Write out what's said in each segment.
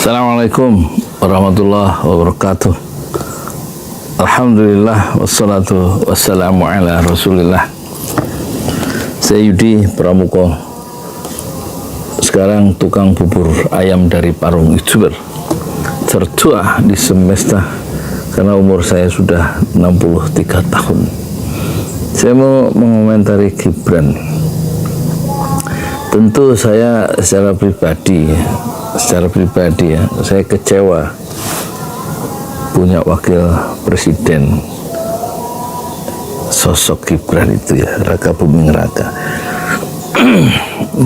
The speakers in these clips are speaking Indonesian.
Assalamualaikum warahmatullahi wabarakatuh. Alhamdulillah wassalatu wassalamu ala rasulillah. Saya Yudi Pramuko, sekarang tukang bubur ayam dari Parung YouTuber, tertua di semesta karena umur saya sudah 63 tahun. Saya mau mengomentari Gibran. Tentu saya secara pribadi ya, saya kecewa punya wakil presiden sosok Gibran itu ya, Raka Buming Raka.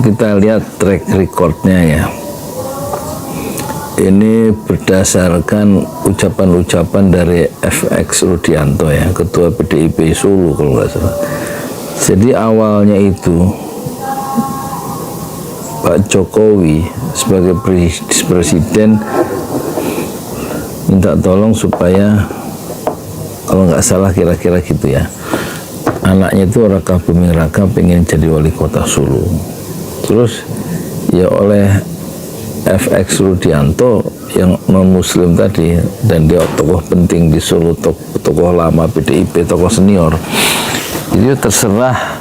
Kita lihat track recordnya ya. Ini berdasarkan ucapan-ucapan dari FX Rudianto ya, Ketua PDIP Solo kalau nggak salah. Jadi awalnya itu Pak Jokowi sebagai presiden minta tolong supaya, kalau nggak salah kira-kira gitu ya, anaknya itu Raka Buming Raka pengen jadi wali kota Solo. Terus ya oleh FX Rudianto yang non-muslim tadi, dan dia tokoh penting di Solo, tokoh lama PDIP, tokoh senior, jadi terserah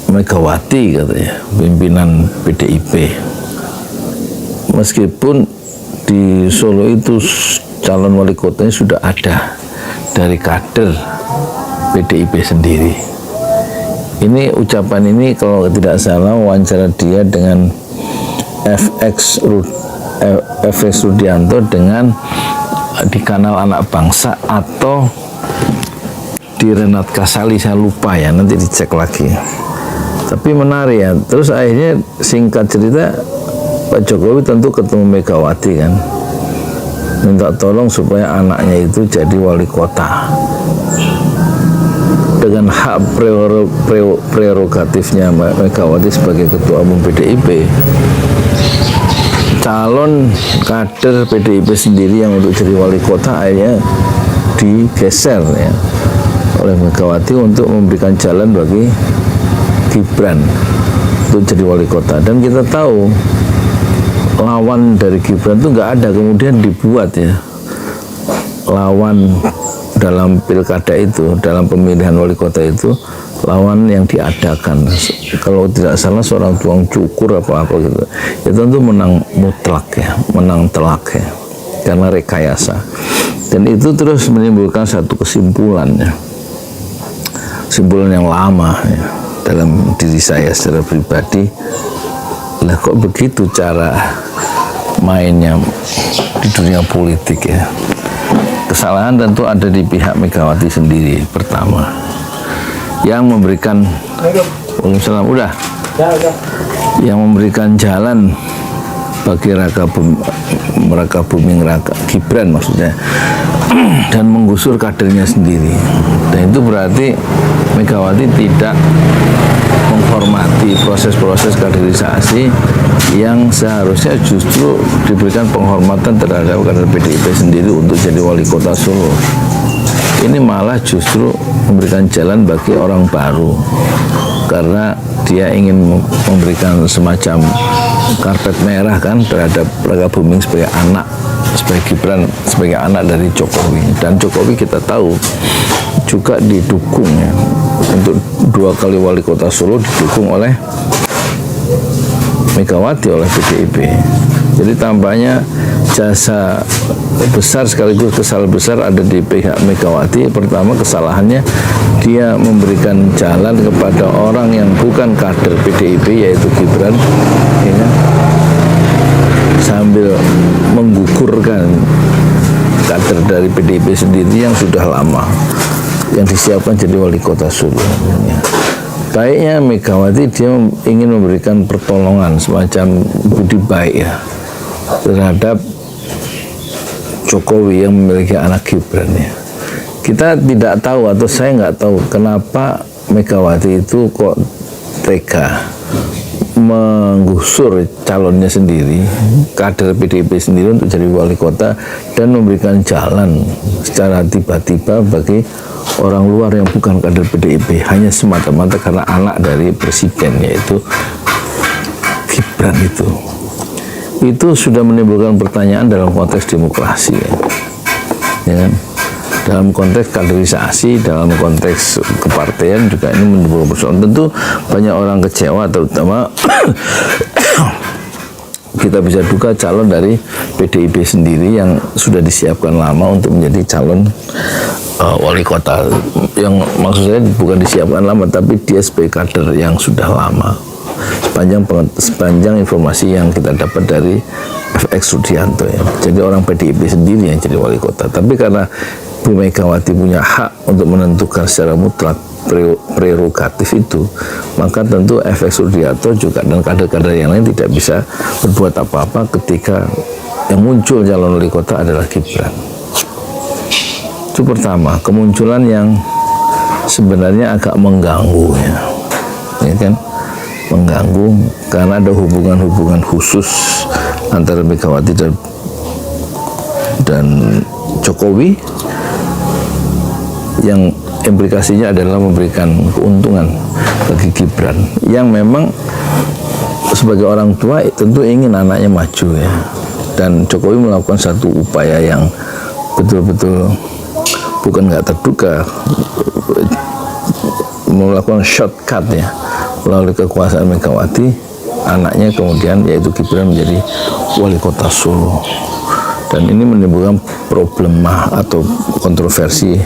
Megawati katanya, pimpinan PDIP. Meskipun di Solo itu calon wali kotanya sudah ada dari kader PDIP sendiri. Ini ucapan ini kalau tidak salah wawancara dia dengan FX Rudianto dengan di kanal Anak Bangsa atau di Renat Kasali, saya lupa ya, nanti dicek lagi. Tapi menarik ya. Terus akhirnya singkat cerita Pak Jokowi tentu ketemu Megawati kan, minta tolong supaya anaknya itu jadi wali kota dengan hak prerogatifnya Megawati sebagai ketua umum PDIP. Calon kader PDIP sendiri yang untuk jadi wali kota akhirnya digeser ya oleh Megawati untuk memberikan jalan bagi Gibran untuk jadi wali kota. Dan kita tahu lawan dari Gibran itu nggak ada, kemudian dibuat ya lawan dalam pilkada itu, dalam pemilihan wali kota itu, lawan yang diadakan. Kalau tidak salah seorang tukang cukur apa gitu, ya tentu menang mutlak ya, menang telak ya, karena rekayasa. Dan itu terus menimbulkan satu kesimpulan ya, kesimpulan yang lama ya dalam diri saya secara pribadi. Lah kok begitu cara mainnya di dunia politik ya. Kesalahan tentu ada di pihak Megawati sendiri pertama, yang memberikan yang memberikan jalan bagi Raka Buming Raka, Gibran maksudnya, dan menggusur kadernya sendiri. Dan itu berarti Megawati tidak menghormati proses-proses kaderisasi yang seharusnya justru diberikan penghormatan terhadap kader PDIP sendiri untuk jadi wali kota Solo. Ini malah justru memberikan jalan bagi orang baru, karena dia ingin memberikan semacam karpet merah kan terhadap Raka Buming sebagai anak, sebagai Gibran sebagai anak dari Jokowi. Dan Jokowi kita tahu juga didukung ya, untuk 2 kali wali kota Solo didukung oleh Megawati, oleh PDIP. Jadi tampaknya jasa besar sekaligus kesalahan besar ada di pihak Megawati. Pertama, kesalahannya dia memberikan jalan kepada orang yang bukan kader PDIP, yaitu Gibran ya, sambil menggugurkan kader dari PDIP sendiri yang sudah lama, yang disiapkan jadi wali kota Solo ya. Baiknya Megawati dia ingin memberikan pertolongan semacam budi baik ya terhadap Jokowi yang memiliki anak Gibran ya. Kita tidak tahu, atau saya nggak tahu kenapa Megawati itu kok tega menggusur calonnya sendiri, kader PDIP sendiri untuk jadi wali kota, dan memberikan jalan secara tiba-tiba bagi orang luar yang bukan kader PDIP, hanya semata-mata karena anak dari presiden, yaitu Gibran itu. itu sudah menimbulkan pertanyaan dalam konteks demokrasi, ya kan? Dalam konteks kaderisasi, dalam konteks kepartaian juga ini menimbulkan persoalan. Tentu banyak orang kecewa, terutama kita bisa duga calon dari PDIP sendiri yang sudah disiapkan lama untuk menjadi calon wali kota. Yang maksud saya bukan disiapkan lama, tapi dia sebagai kader yang sudah lama. Sepanjang informasi yang kita dapat dari FX Sudianto, ya. Jadi orang PDIP sendiri yang jadi wali kota. Tapi karena Bu Megawati punya hak untuk menentukan secara mutlak prerogatif itu, maka tentu FX Sudianto juga dan kader-kader yang lain tidak bisa berbuat apa-apa ketika yang muncul calon wali kota adalah Gibran. Itu pertama, kemunculan yang sebenarnya agak mengganggu, ya kan? Mengganggu karena ada hubungan-hubungan khusus antara Megawati dan Jokowi yang implikasinya adalah memberikan keuntungan bagi Gibran yang memang sebagai orang tua tentu ingin anaknya maju, ya. Dan Jokowi melakukan satu upaya yang betul-betul bukan nggak terduga, melakukan shortcut, ya, melalui kekuasaan Megawati, anaknya kemudian yaitu Gibran menjadi wali kota Solo. Dan ini menimbulkan problema atau kontroversi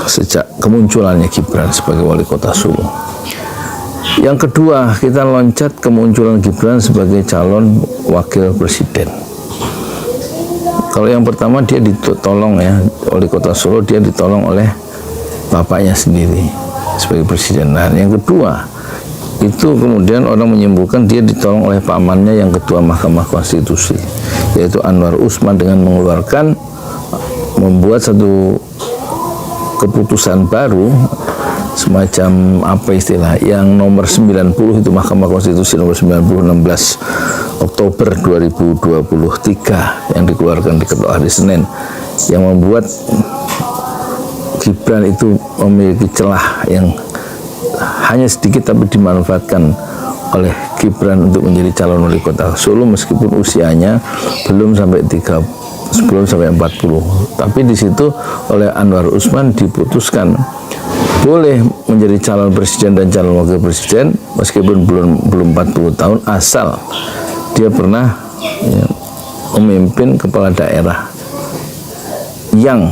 sejak kemunculannya Gibran sebagai wali kota Solo. Yang kedua, kita loncat kemunculan Gibran sebagai calon wakil presiden. Kalau yang pertama dia ditolong, ya, wali kota Solo, dia ditolong oleh bapaknya sendiri sebagai presiden. Nah, yang kedua itu kemudian orang menyimpulkan dia ditolong oleh pamannya yang ketua Mahkamah Konstitusi, yaitu Anwar Usman, dengan membuat satu keputusan baru semacam apa istilah yang nomor 90 itu, Mahkamah Konstitusi nomor 90 16 Oktober 2023 yang dikeluarkan di hari Senin, yang membuat Gibran itu memiliki celah yang hanya sedikit tapi dimanfaatkan oleh Gibran untuk menjadi calon wali kota Solo meskipun usianya belum sampai 40. Tapi di situ oleh Anwar Usman diputuskan boleh menjadi calon presiden dan calon wakil presiden meskipun belum 40 tahun asal dia pernah, ya, memimpin kepala daerah yang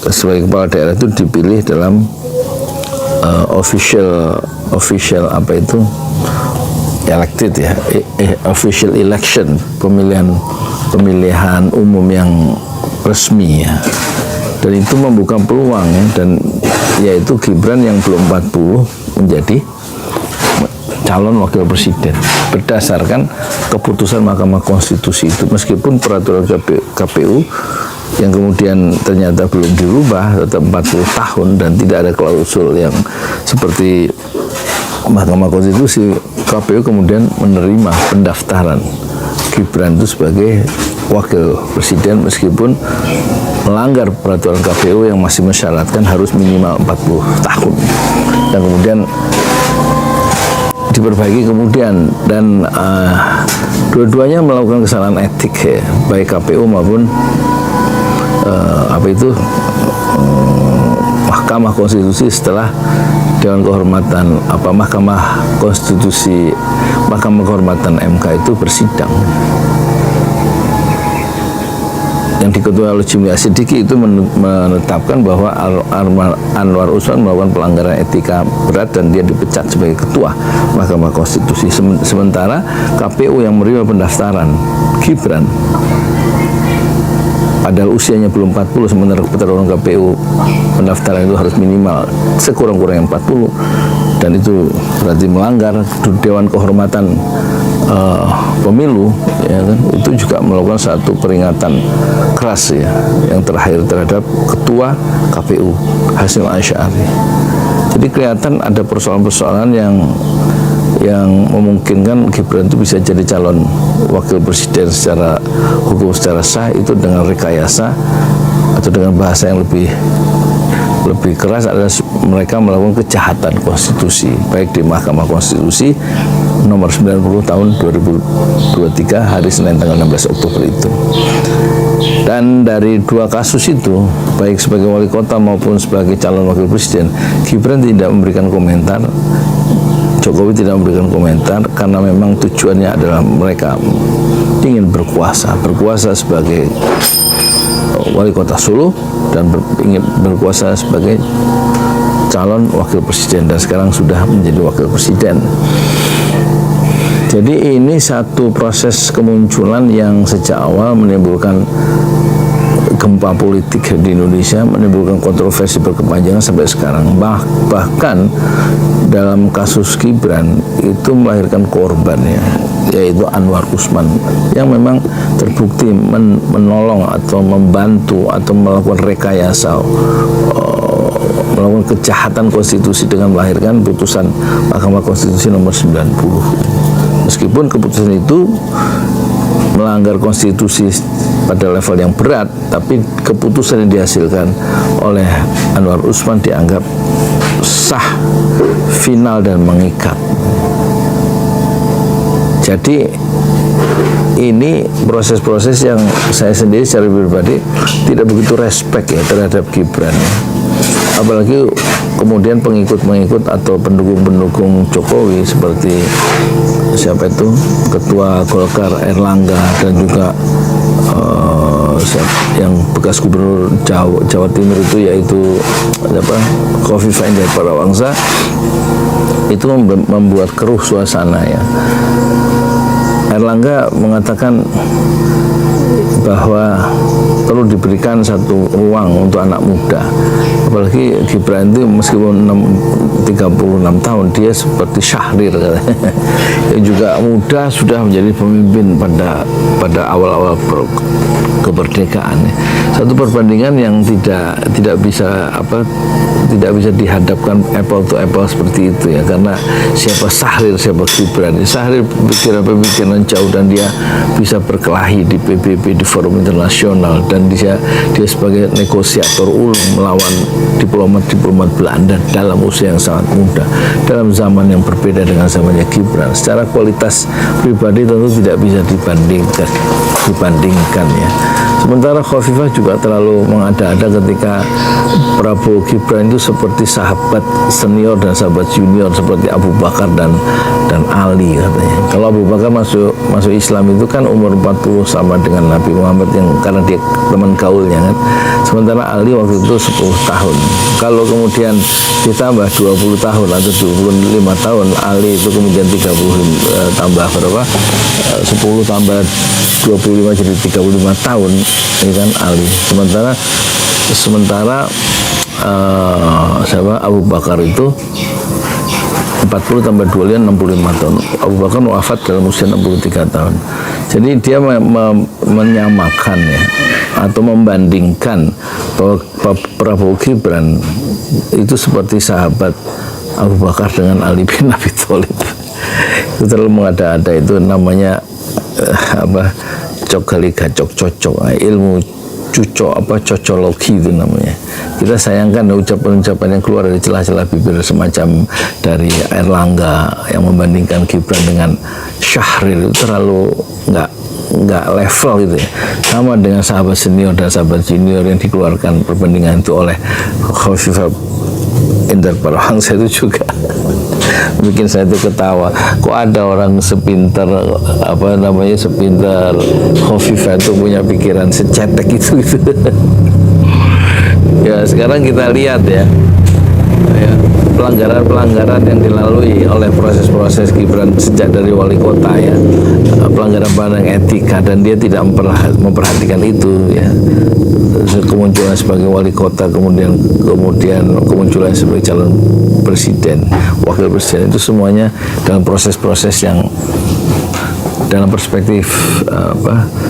sebagai kepala daerah itu dipilih dalam official apa itu elected, ya, official election, pemilihan umum yang resmi, ya. Dan itu membuka peluang, ya, dan yaitu Gibran yang belum 40 menjadi calon wakil presiden berdasarkan keputusan Mahkamah Konstitusi itu, meskipun peraturan KPU yang kemudian ternyata belum dirubah tetap 40 tahun dan tidak ada klausul yang seperti Mahkamah Konstitusi. KPU kemudian menerima pendaftaran Gibran itu sebagai wakil presiden meskipun melanggar peraturan KPU yang masih mensyaratkan harus minimal 40 tahun, dan kemudian diperbaiki kemudian, dan dua-duanya melakukan kesalahan etik, ya, baik KPU maupun Mahkamah Konstitusi setelah Dewan Kehormatan Mahkamah Kehormatan MK itu bersidang. Yang diketuai oleh Jimli Asidiki itu menetapkan bahwa Anwar Usman melakukan pelanggaran etika berat dan dia dipecat sebagai ketua Mahkamah Konstitusi. Sementara KPU yang menerima pendaftaran Gibran padahal usianya belum 40, sementara peraturan KPU pendaftaran itu harus minimal sekurang-kurangnya 40, dan itu berarti melanggar Dewan Kehormatan Pemilu, ya kan, itu juga melakukan satu peringatan keras, ya, yang terakhir terhadap ketua KPU Hasyim Asy'ari. Jadi kelihatan ada persoalan-persoalan yang memungkinkan Gibran itu bisa jadi calon wakil presiden secara hukum, secara sah, itu dengan rekayasa atau dengan bahasa yang lebih keras adalah mereka melakukan kejahatan konstitusi, baik di Mahkamah Konstitusi nomor 90 tahun 2023 hari Senin tanggal 16 Oktober itu. Dan dari dua kasus itu, baik sebagai wali kota maupun sebagai calon wakil presiden, Gibran tidak memberikan komentar, Jokowi tidak memberikan komentar, karena memang tujuannya adalah mereka ingin berkuasa sebagai wali kota Solo dan ingin berkuasa sebagai calon wakil presiden, dan sekarang sudah menjadi wakil presiden. Jadi ini satu proses kemunculan yang sejak awal menimbulkan gempa politik di Indonesia, menimbulkan kontroversi berkepanjangan sampai sekarang. Bahkan dalam kasus Gibran itu melahirkan korban, ya, yaitu Anwar Usman yang memang terbukti menolong atau membantu atau melakukan rekayasa, melakukan kejahatan konstitusi dengan melahirkan putusan Mahkamah Konstitusi nomor 90. Meskipun keputusan itu melanggar konstitusi pada level yang berat, tapi keputusan yang dihasilkan oleh Anwar Usman dianggap sah, final, dan mengikat. Jadi ini proses-proses yang saya sendiri secara pribadi tidak begitu respect ya terhadap Gibran. Apalagi kemudian pengikut-pengikut atau pendukung-pendukung Jokowi seperti siapa itu, Ketua Golkar Erlangga, dan juga yang bekas gubernur Jawa Timur itu, yaitu Khofifah Indar Parawansa, itu membuat keruh suasana, ya. Erlangga mengatakan bahwa perlu diberikan satu ruang untuk anak muda. Apalagi Gibran itu meskipun 36 tahun, dia seperti Syahrir katanya. Yang juga muda sudah menjadi pemimpin pada awal-awal kemerdekaan. Satu perbandingan yang tidak bisa dihadapkan apple to apple seperti itu, ya, karena siapa Syahrir, siapa Gibran. Syahrir pemikiran jauh dan dia bisa berkelahi di PBB, di forum internasional, dan dia sebagai negosiator ulung melawan diplomat Belanda dalam usia yang sangat muda, dalam zaman yang berbeda dengan zamannya Gibran. Secara kualitas pribadi tentu tidak bisa dibandingkan, ya. Sementara Khofifah juga terlalu mengada-ada ketika Prabowo Gibran itu seperti sahabat senior dan sahabat junior seperti Abu Bakar dan Ali katanya. Kalau Abu Bakar masuk Islam itu kan umur 40 sama dengan Nabi Muhammad, yang karena dia teman gaulnya kan. Sementara Ali waktu itu 10 tahun. Kalau kemudian ditambah 20 tahun atau 25 tahun, Ali itu kemudian 30 tambah berapa? 10 tambah 25 jadi 35 tahun, ini kan Ali. Sementara Abu Bakar itu 40 tambah 25 65 tahun. Abu Bakar wafat dalam usia 63 tahun. Jadi dia menyamakan, ya, atau membandingkan bahwa Prabowo Gibran itu seperti sahabat Abu Bakar dengan Ali bin Abi Thalib. Itu terlalu mengada-ada, itu namanya cocok, ilmu cocologi itu namanya. Kita sayangkan ucapan-ucapan yang keluar dari celah-celah bibir semacam dari Erlangga yang membandingkan Gibran dengan Syahrir itu terlalu nggak level gitu, ya. Sama dengan sahabat senior dan sahabat junior yang dikeluarkan perbandingan itu oleh Khofifah Indar Parawansa itu juga bikin saya itu ketawa. Kok ada orang sepintar sepintar Khofifah itu punya pikiran secetek itu gitu. Ya, sekarang kita lihat, ya, pelanggaran-pelanggaran yang dilalui oleh proses-proses Gibran sejak dari wali kota, ya, pelanggaran etika, dan dia tidak memperhatikan itu, ya. Kemunculan sebagai wali kota, kemudian kemunculan sebagai calon presiden, wakil presiden, itu semuanya dalam proses-proses yang dalam perspektif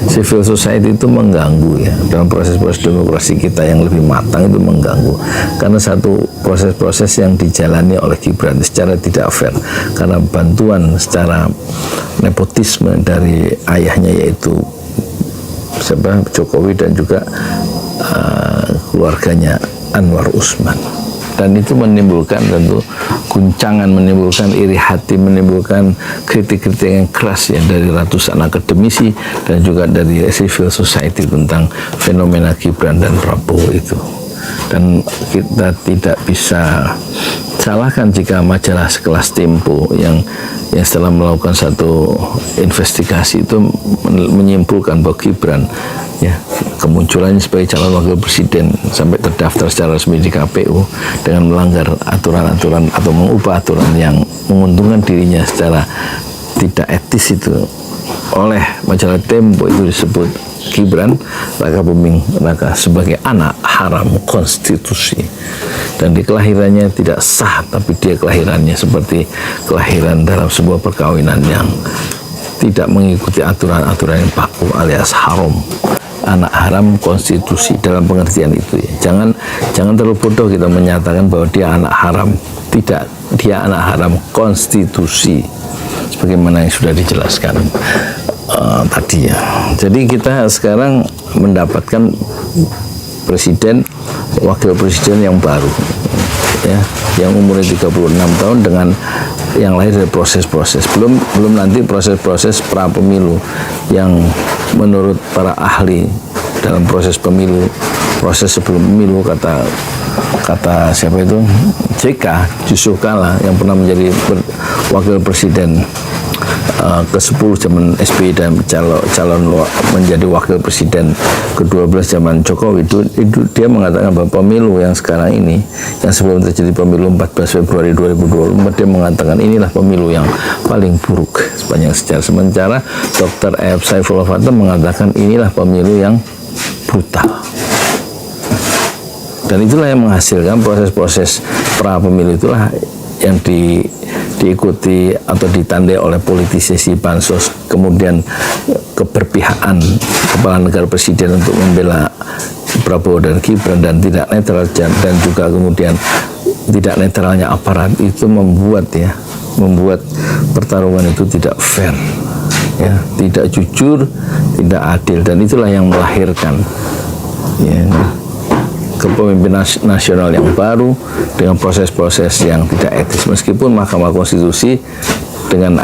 civil society itu mengganggu, ya. Dalam proses-proses demokrasi kita yang lebih matang itu mengganggu, karena satu proses-proses yang dijalani oleh Gibran secara tidak fair, karena bantuan secara nepotisme dari ayahnya, yaitu Jokowi, dan juga keluarganya Anwar Usman. dan itu menimbulkan tentu guncangan, menimbulkan iri hati, menimbulkan kritik-kritik yang keras ya dari ratusan akademisi dan juga dari civil society tentang fenomena Gibran dan Prabowo itu. Dan kita tidak bisa salahkan jika majalah sekelas Tempo yang setelah melakukan satu investigasi itu menyimpulkan bahwa Gibran ya kemunculannya sebagai calon wakil presiden sampai terdaftar secara resmi di KPU dengan melanggar aturan-aturan atau mengubah aturan yang menguntungkan dirinya secara tidak etis itu oleh majalah Tempo itu disebut Gibran Raka Buming Raka sebagai anak haram konstitusi, dan di kelahirannya tidak sah, tapi dia kelahirannya seperti kelahiran dalam sebuah perkawinan yang tidak mengikuti aturan-aturan yang baku alias haram, anak haram konstitusi dalam pengertian itu ya. Jangan terlalu bodoh kita menyatakan bahwa dia anak haram. Tidak, dia anak haram konstitusi sebagaimana yang sudah dijelaskan tadi ya. Jadi kita sekarang mendapatkan presiden, wakil presiden yang baru ya, yang umurnya 36 tahun dengan yang lahir dari proses-proses, belum nanti proses-proses pra pemilu yang menurut para ahli dalam proses pemilu, proses sebelum pemilu, kata siapa itu, JK Yusuf Kala yang pernah menjadi wakil presiden ke-10 zaman SBY dan calon menjadi wakil presiden ke-12 zaman Jokowi itu dia mengatakan bahwa pemilu yang sekarang ini, yang sebelum terjadi pemilu 14 Februari 2024, dia mengatakan inilah pemilu yang paling buruk sepanjang sejarah. Sementara Dr. F. Saifullah Fatah mengatakan inilah pemilu yang brutal. Dan itulah yang menghasilkan proses-proses pra pemilu, itulah yang diikuti atau ditandai oleh politisasi bansos, kemudian keberpihakan kepala negara presiden untuk membela Prabowo dan Gibran dan tidak netral, dan juga kemudian tidak netralnya aparat itu membuat pertarungan itu tidak fair ya, tidak jujur, tidak adil, dan itulah yang melahirkan ya kepemimpinan nasional yang baru dengan proses-proses yang tidak etis. Meskipun Mahkamah Konstitusi dengan